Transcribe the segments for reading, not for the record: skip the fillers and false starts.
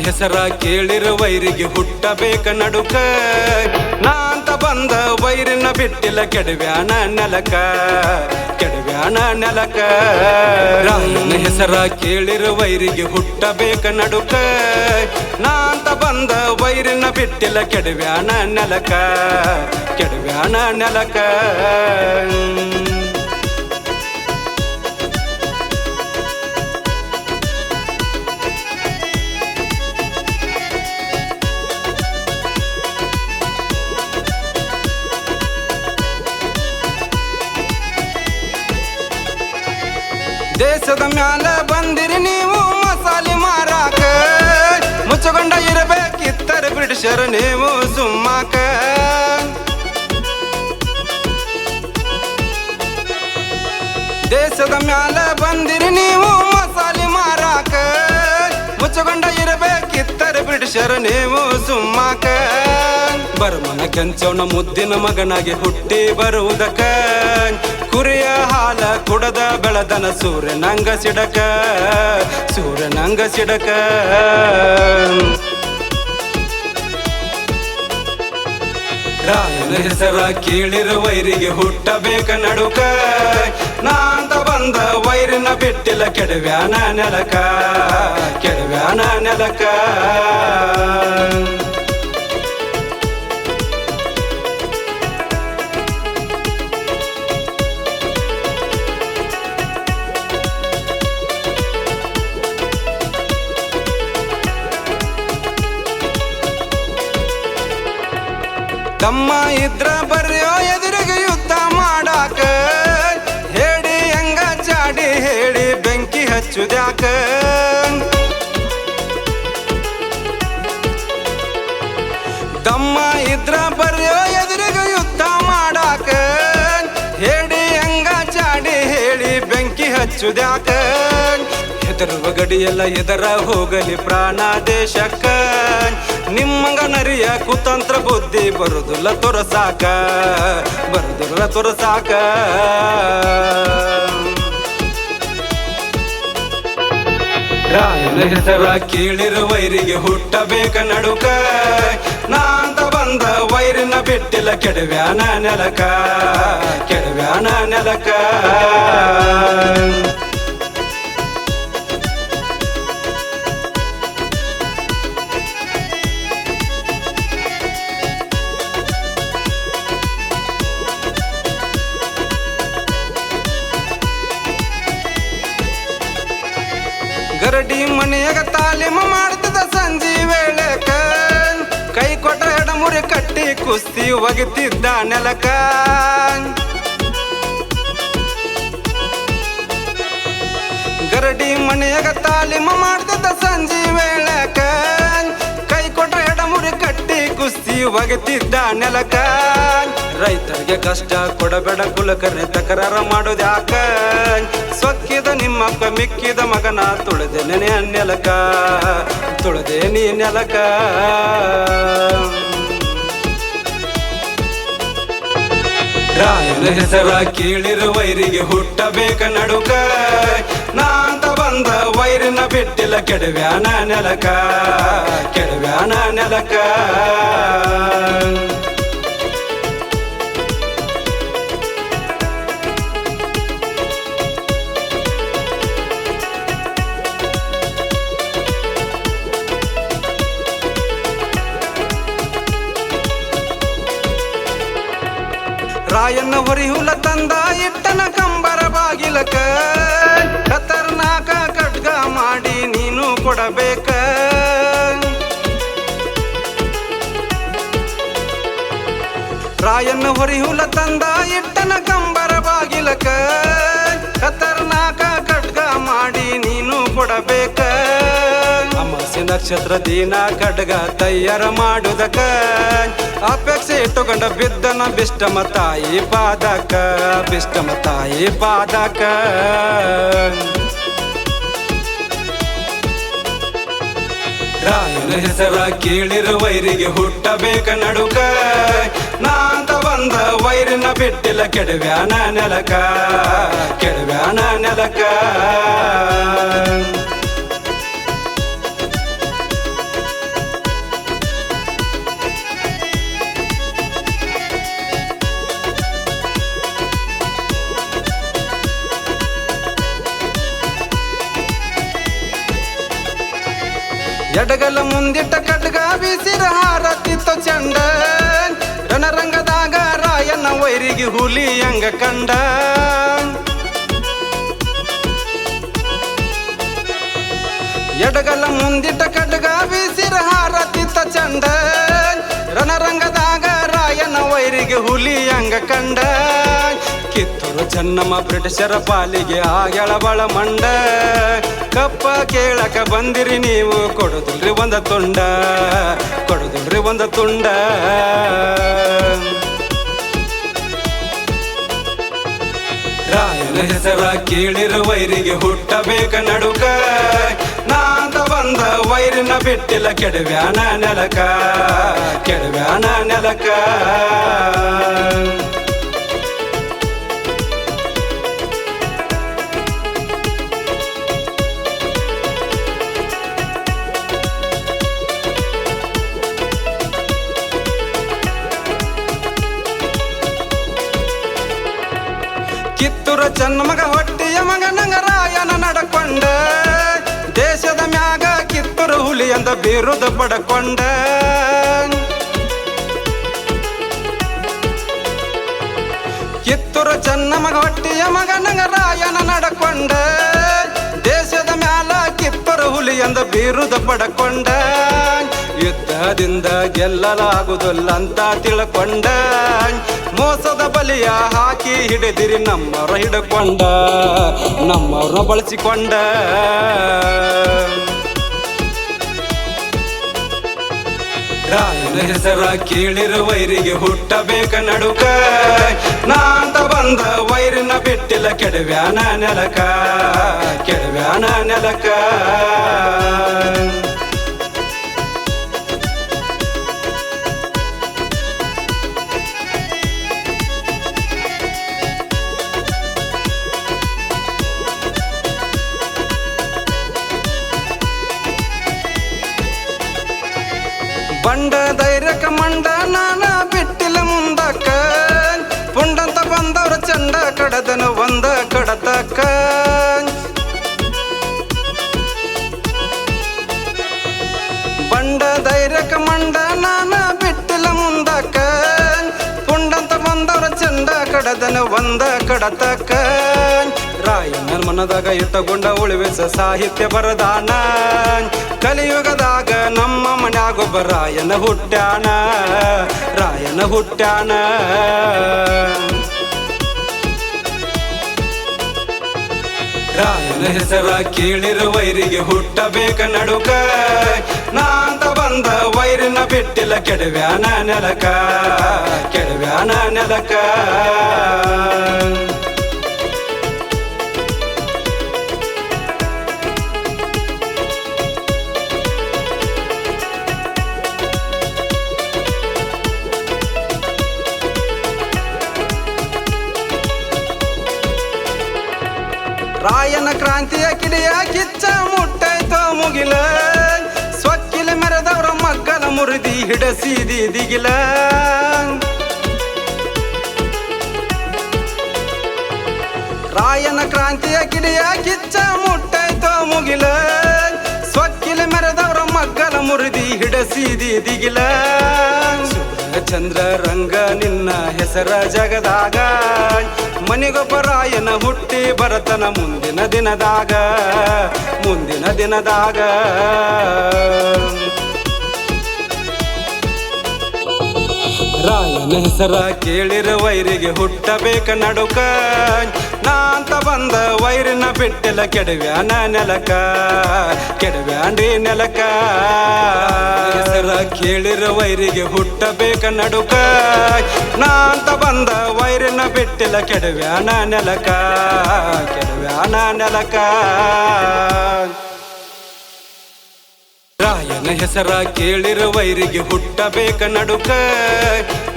ಹೆಸರ ಕೇಳಿರ ವೈರಿಗೆ ಹುಟ್ಟಬೇಕ ನಡುಕ ನಾಂತ ಬಂದ ವೈರಿನ ಬಿಟ್ಟಿಲ್ಲ ಕೆಡವ್ಯಾನ ನೆಲಕ ಕೆಡವ್ಯಾನ ನೆಲಕ ರಾಯನ ಹೆಸರ ಕೇಳಿರ ವೈರಿಗೆ ಹುಟ್ಟಬೇಕ ನಡುಕ ನಾಂತ ಬಂದ ವೈರಿನ ಬಿಟ್ಟಿಲ್ಲ ಕೆಡವ್ಯಾನ ನೆಲಕ ಕೆಡವ್ಯಾನ ನೆಲಕ ದೇಶದ ಮ್ಯಾಲ ಬಂದಿರಿ ನೀವು ಮಸಾಲೆ ಮಾರಾಕ ಮುಚ್ಚಗೊಂಡ ಇರಬೇಕಿತ್ತರ ಬ್ರಿಟಿಷರ್ ನೀವು ಸುಮ್ಮಾಕ ದೇಶದ ಮ್ಯಾಲ ಬಂದಿರಿ ನೀವು ಮಸಾಲೆ ಮಾರಾಕ ಮುಚ್ಚಗೊಂಡ ಇರಬೇಕಿತ್ತರ ಬ್ರಿಟಿಷರ್ ನೀವು ಸುಮ್ಮಾಕ ಬರ್ಮನ ಕೆಂಚವನ ಮುದ್ದಿನ ಮಗನಾಗಿ ಹುಟ್ಟಿ ಬರುವುದಕ್ಕ ಕುರಿಯ ಹಾಲ ಕುಡದ ಬೆಳದನ ಸೂರ್ಯನಂಗ ಸಿಡಕ ಸೂರ್ಯನಂಗ ಸಿಡಕ ರಾಯನ ಹೆಸರ ಕೇಳಿರ ವೈರಿಗೆ ಹುಟ್ಟಬೇಕ ನಡುಕ ನಾಂತ ಬಂದ ವೈರಿನ ಬಿಟ್ಟಿಲ್ಲ ಕೆಡವ್ಯಾನ ನೆಲಕ ಕೆಡವ್ಯಾನ ನೆಲಕ ತಮ್ಮ ಇದ್ರ ಬರ್ಯೋ ಎದುರಿಗೆ ಯುದ್ಧ ಮಾಡಾಕ ಹೇಳಿ ಹಂಗ ಚಾಡಿ ಹೇಳಿ ಬೆಂಕಿ ಹಚ್ಚುದ್ಯಾಕ ತಮ್ಮ ಇದ್ರ ಬರ್ಯೋ ಎದುರಿಗೆ ಯುದ್ಧ ಮಾಡಾಕ ಹೇಳಿ ಹಂಗ ಚಾಡಿ ಹೇಳಿ ಬೆಂಕಿ ಹಚ್ಚುದ್ಯಾಕ ಹೆದರುವ ಗಡಿಯೆಲ್ಲ ಎದರ ಹೋಗಲಿ ಪ್ರಾಣ ದೇಶಕ್ಕ ನಿಮ್ಮಂಗ ನರಿಯ ಕುತಂತ್ರ ಬುದ್ಧಿ ಬರುದಿಲ್ಲ ತೋರಸಾಕ ಬರುದಿಲ್ಲ ತೋರಸಾಕ ರಾಯನ ಹೆಸರ ಕೇಳಿರ ವೈರಿಗೆ ಹುಟ್ಟಬೇಕ ನಡುಕ ನಾಂತ ಬಂದ ವೈರಿನ ಬಿಟ್ಟಿಲ್ಲ ಕೆಡವ್ಯಾನ ನೆಲಕ ಕೆಡವ್ಯಾನ ನೆಲಕ ಗರಡಿ ಮನೆಯಾಗ ತಾಲೀಮ ಮಾಡ್ತದ ಸಂಜೆ ವೇಳೆಕ ಕೈ ಕೊಟ್ಟ ಎಡಮುರಿ ಕಟ್ಟಿ ಕುಸ್ತಿ ಒಗಿತಿದ್ದ ನೆಲಕ ಗರಡಿ ಮನೆಯಾಗ ತಾಲೀಮ ಮಾಡ್ತದ ಸಂಜೆ ವೇಳೆಕ ಕೈ ಕೊಟ್ಟ ಎಡಮುರಿ ಕಟ್ಟಿ ಕುಸ್ತಿ ಒಗಿತಿದ್ದ ನೆಲಕ ರೈತರಿಗೆ ಕಷ್ಟ ಕೊಡಬೇಡ ಕುಲಕರ್ಣಿ ತಕರಾರ ಮಾಡೋದ್ಯಾಕ ಸೊಕ್ಕಿದ ನಿಮ್ಮಪ್ಪ ಮಿಕ್ಕಿದ ಮಗನ ತುಳದೆ ನೆನೆ ನೆಲಕ ತುಳದೆ ನೀ ನೆಲಕ ರಾಯನ ಹೆಸರ ಕೇಳಿರ ವೈರಿಗೆ ಹುಟ್ಟಬೇಕ ನಡುಕ ನಾಂತ ಬಂದ ವೈರಿನ ಬಿಟ್ಟಿಲ್ಲ ಕೆಡವ್ಯಾನ ನೆಲಕ ಕೆಡವ್ಯಾನ ನೆಲಕ ರಾಯನ ಹೊರಿಹುಲ ತಂದ ಇಟ್ಟನ ಕಂಬರ ಬಾಗಿಲಕ ಖತರ್ನಾಕ ಖಡ್ಗ ಮಾಡಿ ನೀನು ಕೊಡಬೇಕ ರಾಯನ ಹೊರಿಹುಲ ತಂದ ಇಟ್ಟನ ಕಂಬರ ಬಾಗಿಲಕ ಖತರ್ನಾಕ ಖಡ್ಗ ಮಾಡಿ ನೀನು ಕೊಡಬೇಕ ಅಮಾಸೆ ನಕ್ಷತ್ರ ದಿನ ಖಡ್ಗ ತಯಾರ ಮಾಡುದಕ ಅಪೇಕ್ಷೆ ಇಟ್ಟುಕೊಂಡ ಬಿದ್ದನ ಬಿಷ್ಟಮ ತಾಯಿ ಪಾದಕ ಬಿಷ್ಟಮ ತಾಯಿ ಪಾದಕ ರಾಯನ ಹೆಸರ ಕೇಳಿರ ವೈರಿಗೆ ಹುಟ್ಟಬೇಕ ನಡುಕ ನಾಂತ ಬಂದ ವೈರಿನ ಬಿಟ್ಟಿಲ್ಲ ಕೆಡವ್ಯಾನ ನೆಲಕ ಕೆಡವ್ಯಾನ ನೆಲಕ ಬೀಸಿರ ಹಾರತಿತ್ತು ಚಂಡ ರಣರಂಗದಾಗ ರಾಯನ ವೈರಿಗೆ ಹುಲಿ ಹಂಗ ಕಂಡ ಎಡಗಲ ಮುಂದಿಟ್ಟ ಕಡ್ಗ ಬೀಸಿರ ಹಾರತಿತ್ತ ಚಂಡ ರಣರಂಗದಾಗ ರಾಯನ ವೈರಿಗೆ ಹುಲಿ ಹಂಗ ಕಂಡ ಕಿತ್ತೂರು ಚೆನ್ನಮ್ಮ ಬ್ರಿಟಿಷರ ಪಾಲಿಗೆ ಆಗೆಳಬಳ ಮಂಡ ಕಪ್ಪ ಕೇಳಕ ಬಂದಿರಿ ನೀವು ಕೊಡುದಿಲ್ರಿ ಒಂದ ತುಂಡ ಕೊಡುದಿಲ್ರಿ ಒಂದ ತುಂಡ ರಾಯನ ಹೆಸರ ಕೇಳಿರ ವೈರಿಗೆ ಹುಟ್ಟಬೇಕ ನಡುಕ ನಾಂತ ಬಂದ ವೈರಿನ ಬಿಟ್ಟಿಲ್ಲ ಕೆಡವ್ಯಾನ ನೆಲಕ ಕೆಡವ್ಯಾನ ನೆಲಕ ಕಿತ್ತೂರ ಚೆನ್ನಮಗ ಹೊಟ್ಟಿಯ ಮಗ ನಂಗರಾಯನ ನಡಕೊಂಡ ದೇಶದ ಮ್ಯಾಗ ಕಿತ್ತೂರು ಹುಲಿ ಅಂತ ಬಿರುದ ಪಡಕೊಂಡ ಕಿತ್ತೂರ ಚೆನ್ನಮಗ ಹೊಟ್ಟಿಯ ಮಗ ನಂಗರಾಯನ ನಡಕೊಂಡ ದೇಶದ ಮ್ಯಾಲ ಕಿತ್ತೂರು ಹುಲಿ ಅಂತ ಬಿರುದ ಪಡಕೊಂಡ ಯುದ್ಧದಿಂದ ಗೆಲ್ಲಲಾಗುವುದಿಲ್ಲ ಅಂತ ತಿಳ್ಕೊಂಡ ಮೋಸದ ಬಲಿಯ ಹಾಕಿ ಹಿಡಿದಿರಿ ನಮ್ಮವ್ರ ಹಿಡ್ಕೊಂಡ ನಮ್ಮವ್ರನ್ನ ಬಳಸಿಕೊಂಡ ರಾಯನ ಹೆಸರ ಕೇಳಿರ ವೈರಿಗೆ ಹುಟ್ಟಬೇಕ ನಡುಕ ನಾಂತ ಬಂದ ವೈರಿನ ಬಿಟ್ಟಿಲ್ಲ ಕೆಡವ್ಯಾನ ನೆಲಕ ಕೆಡವ್ಯಾನ ನೆಲಕ ಬಂಡ ಧೈರ್ಯಕ ಮಂಡ ನಾನ ಬಿಟ್ಟಿಲ್ಲ ಮುಂದಕ್ಕ ಪುಂಡಂತ ಬಂದವ್ರ ಚಂಡ ಕಡದನು ಒಂದ ಕಡತಕ್ಕ ಬಂಡ ಧೈರ್ಯಕ ಮಂಡ ನಾನ ಬಿಟ್ಟಿಲ್ಲ ಮುಂದಕ್ಕ ಪುಂಡಂತ ಬಂದವ್ರ ಚಂಡ ಕಡದನು ಒಂದ ಕಡತಕ್ಕ ರಾಯನ ಮನದಾಗ ಇಟ್ಟಗೊಂಡ ಉಳಿವಿಸ ಸಾಹಿತ್ಯ ಬರದಾನ ಕಲಿಯುಗದಾಗ ನಮ್ಮ ಮನ್ಯಾಗೊಬ್ಬ ರಾಯನ ಹುಟ್ಟ್ಯಾನ ರಾಯನ ಹುಟ್ಟ್ಯಾನ ರಾಯನ ಹೆಸರ ಕೇಳಿರ ವೈರಿಗೆ ಹುಟ್ಟಬೇಕ ನಡುಕ ನಾಂತ ಬಂದ ವೈರಿನ ಬಿಟ್ಟಿಲ್ಲ ಕೆಡವ್ಯಾನ ನೆಲಕ ಕೆಡವ್ಯಾನ ನೆಲಕ ರಾಯನ ಕ್ರಾಂತಿಯ ಕಿಡಿಯ ಕಿಚ್ಚ ಮುಟ್ಟೈತೋ ಮುಗಿಲ ಸ್ವಕ್ಕಿಲ ಮೆರೆದವರ ಮಗ್ಗಲ ಮುರಿದಿ ಹಿಡಸಿದಿ ದಿಗಿಲ ರಾಯನ ಕ್ರಾಂತಿಯ ಕಿಡಿಯ ಕಿಚ್ಚ ಮುಟ್ಟೈತೋ ಮುಗಿಲ ಸ್ವಕ್ಕಿಲ ಮೆರೆದವರ ಮಗ್ಗಲ ಮುರಿದಿ ಹಿಡಸಿದಿ ದಿಗಿಲ ಚಂದ್ರ ರಂಗ ನಿನ್ನ ಹೆಸರ ಜಗದಾಗ ಮನಿಗೊಬ್ಬ ರಾಯನ ಹುಟ್ಟಿ ಬರತನ ಮುಂದಿನ ದಿನದಾಗ ಮುಂದಿನ ದಿನದಾಗ ರಾಯನ ಹೆಸರ ಕೇಳಿರ ವೈರಿಗೆ ಹುಟ್ಟಬೇಕ ನಡುಕ ನಾಂತ ಬಂದ ವೈರಿನ ಬಿಟ್ಟಿಲ್ಲ ಕೆಡವ್ಯಾನ ನೆಲಕ ಕೆಡವ್ಯಾಂಡಿ ನೆಲಕ ಹೆಸರ ಕೇಳಿರ ವೈರಿಗೆ ಹುಟ್ಟಬೇಕ ನಡುಕ ನಾಂತ ಬಂದ ವೈರಿನ ಬಿಟ್ಟಿಲ್ಲ ಕೆಡವ್ಯಾನ ನೆಲಕ ಕೆಡವ್ಯಾನ ನೆಲಕ ರಾಯನ ಹೆಸರ ಕೇಳಿರ ವೈರಿಗೆ ಹುಟ್ಟಬೇಕ ನಡುಕ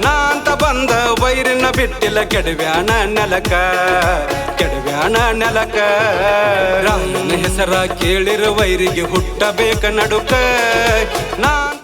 ನಾಂತ ಬಂದ ವೈರಿನ ಬಿಟ್ಟಿಲ್ಲ ಕೆಡವ್ಯಾನ ನೆಲಕ ಕೆಡವ್ಯಾನ ನೆಲಕ ರಾಯನ ಹೆಸರ ಕೇಳಿರ ವೈರಿಗೆ ಹುಟ್ಟಬೇಕ ನಡುಕ ನಾಂತ